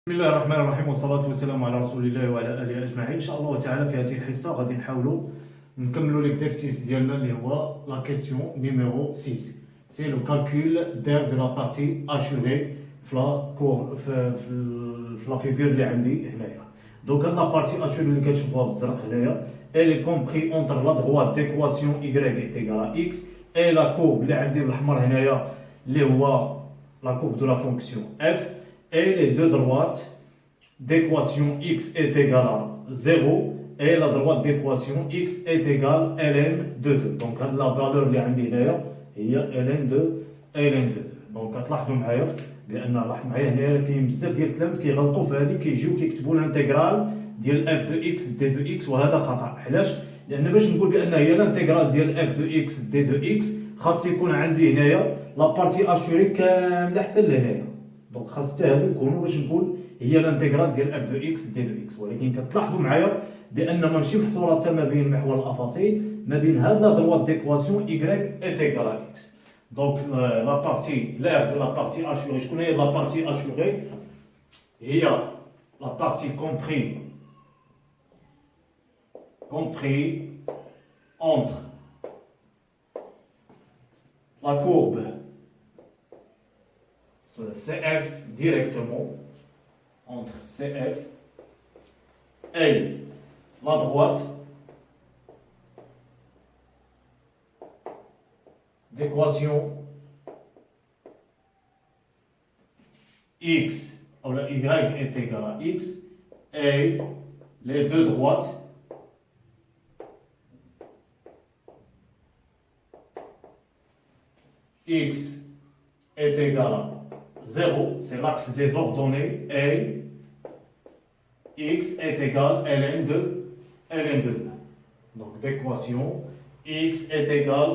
بسم الله الرحمن الرحيم والصلاة والسلام على رسول الله وعلى آله أجمعين. إن شاء الله تعالى في هذه الحصة غادي نحاولوا نكملوا l'exercice ديالنا اللي هو la question numéro 6. C'est le calcul d'air de la partie assurée في la figure اللي عندي هنايا. Donc هاد la partie assurée اللي كتشوفوها بالزرق هنايا elle est comprise entre la droite d'équation y est égale à x et la courbe اللي عندي بالأحمر هنايا اللي هو la courbe de la fonction f. Et les deux droites d'équation x est égale à 0 et la droite d'équation x est égale à ln de 2. Donc la valeur اللي عندي هنايا هي ln de 2. Donc كتلاحظوا معايا بان لاحظ معايا هنايا كاين بزاف ديال التلاميذ كيغلطوا في هذه كيجيو كيكتبوا الانتيغرال ديال اف دو اكس دي دو اكس وهذا خطا. علاش؟ لان باش نقول بان هي الانتيغرال ديال اف دو اكس دي دو اكس خاص يكون عندي هنايا لا بارتي اشوري كامله حتى لهنايا. دونك خاص حتى هادو يكونوا باش نقول هي الانتيغرال ديال اف دو اكس دي دو اكس. ولكن كتلاحظوا معايا بان ماشي محصوره حتى ما بين محور الافاصيل ما بين هاد لا دروات ديكواسيون y est égal à x. دونك لا بارتي l'air de la partie assurée شكون هي لا بارتي assurée هي لا بارتي compris entre la courbe CF directement entre CF et la droite d'équation x ou le y est égal à x et les deux droites x est égal à 0, c'est l'axe des ordonnées, et x est égal à ln de 2. Donc d'équation x est égal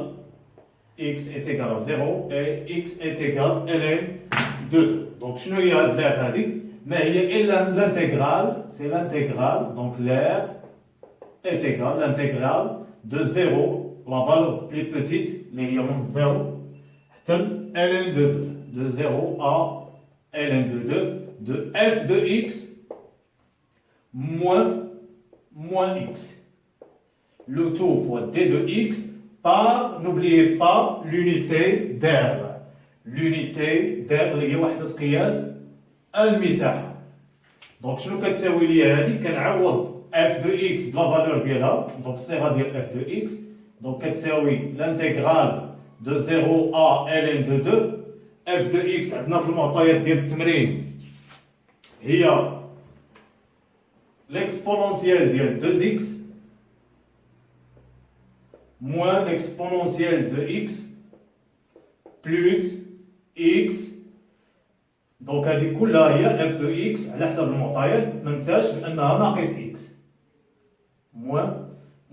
à 0 et x est égal à ln de 2. Donc شنو هي l'air هذه؟ ما هي إلا l'intégrale, c'est l'intégrale, donc l'air est égal, l'intégrale de 0, la valeur plus petite, اللي هي من 0 حتى ln de 2. De 0 à ln de 2 de f de x moins x. Le tout fois d de x par, n'oubliez pas, l'unité d'air. L'unité d'air اللي هي وحدة قياس المساحة. دونك شنو كتساوي لي هذه؟ كنعوض f de x بلا فالور ديالها، دونك الصيغة ديال f de x، دونك كتساوي l'intégrale de 0 à ln de 2. f de x عندنا في المعطيات ديال التمرين هي l'exponentielle ديال 2x moins l'exponentielle de x plus x. دونك هذه كلها هي f de x على حسب المعطيات ما ننساش بانها ناقص x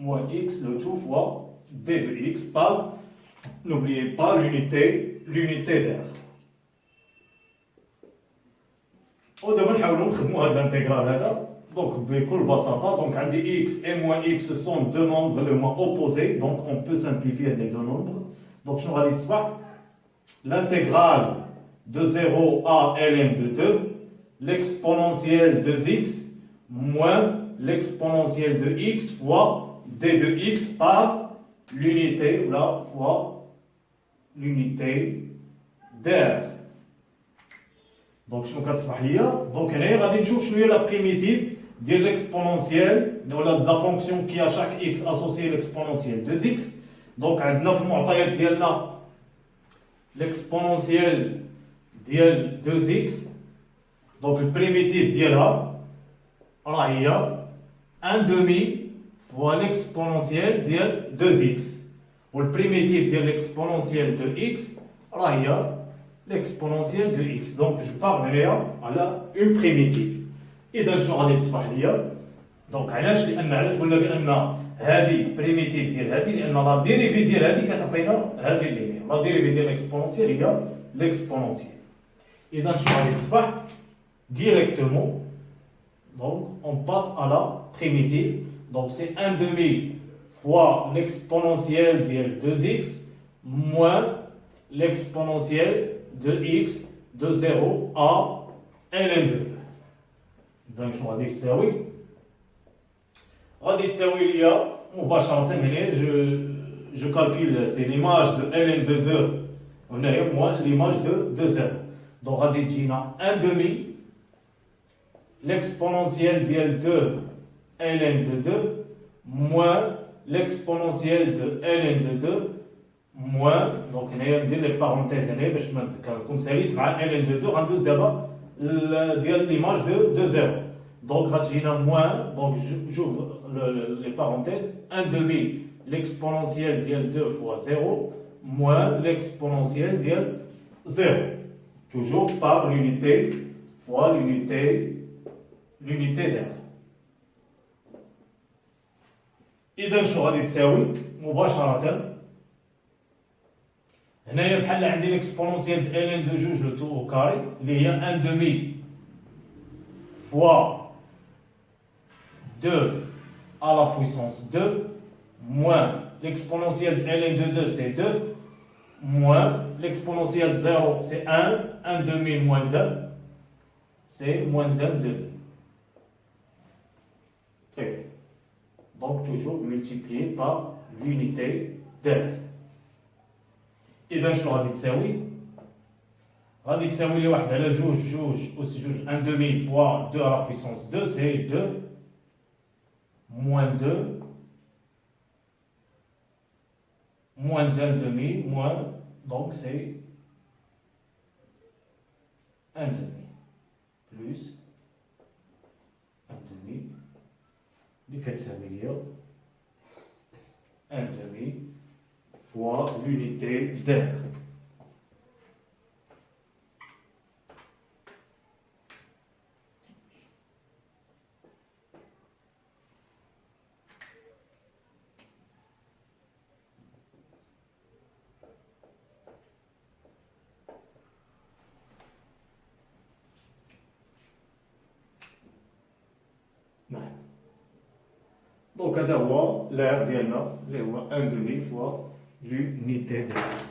moins x le tout fois d de x par, n'oubliez pas, l'unité d'air. ودابا نحاولوا نخدموا هذا الانتيغرال هذا. دونك بكل بساطه دونك عندي x et moins x ce sont deux nombres le moins opposés, donc on peut simplifier les deux nombres. donc شنو غادي تصبح؟ l'intégrale de 0 à ln de 2 l'exponentielle de x moins l'exponentielle de x fois d de x par l'unité ou là fois l'unité d'air. دونك شنو كتصبح ليا؟ دونك هنايا غادي نشوف شنو هي لا بريميتيف ديال ليكسبونونسيال ولا لا فونكسيون كي ا شاك اكس اسوسيي ليكسبونونسيال 2 اكس. دونك عندنا في المعطيات ديالنا ليكسبونونسيال ديال 2 اكس، دونك البريميتيف ديالها راه هي 1 دومي فوا ليكسبونونسيال ديال 2 اكس، والبريميتيف ديال ليكسبونونسيال 2 اكس راه هي l'exponentielle de x. Donc je pars على une primitive. إذا شنو غادي تصبح ليا؟ دونك علاش قلنا بأن هذه بريميتيف ديال هذه؟ لأن لا ديريفي ديال هذه كتعطينا هذه اللي هي لا ديريفي ديال l'exponentielle هي l'exponentielle. إذا شنو غادي تصبح؟ directement. Donc on passe à la primitive. Donc c'est 1 demi fois l'exponentielle ديال 2x moins l'exponentielle de x de 0 à ln de 2. إذا شنو غادي تساوي؟ غادي تساوي ليا مباشرة هنا جو كالكول سي ليماج دو ln de 2 هنايا موان ليماج دو 0. دونك غادي تجينا 1 demi l'exponentielle ديال 2 ln de 2 moins l'exponentielle de ln de 2 moins دونك هنايا ندير لي بارونتيز هنايا باش ما كنكون ساليت مع ln de 2 غندوز دابا ديال ليماج دو 0. دونك غتجينا موان دونك j'ouvre les parenthèses 1 demi l'exponentielle ديال 2 fois 0 moins l'exponentielle ديال 0 toujours par l'unité fois l'unité d'air. إذا شنو غادي تساوي مباشرة هنايا بحال عندي l'exponentielle de ln de جوج لو تو au carré اللي هي 1 demi fois 2 à la puissance 2 moins l'exponentielle de ln de 2 c'est 2 moins l'exponentielle de 0 c'est 1, 1 demi moins 1 c'est moins 1 demi. Très bien. Donc toujours multiplié par l'unité d'air. إذا شنو غادي تساوي؟ غادي تساوي لي 1 على جوج أس جوج 1 demi fois 2 à la puissance 2 c'est 2 moins 2 moins 1 demi moins donc c'est 1 demi plus 1 demi اللي كتساوي ليا 1 demi fois l'unité d'air. Donc هذا هو l'air ديالنا اللي هو 1 demi fois l'unité d'air.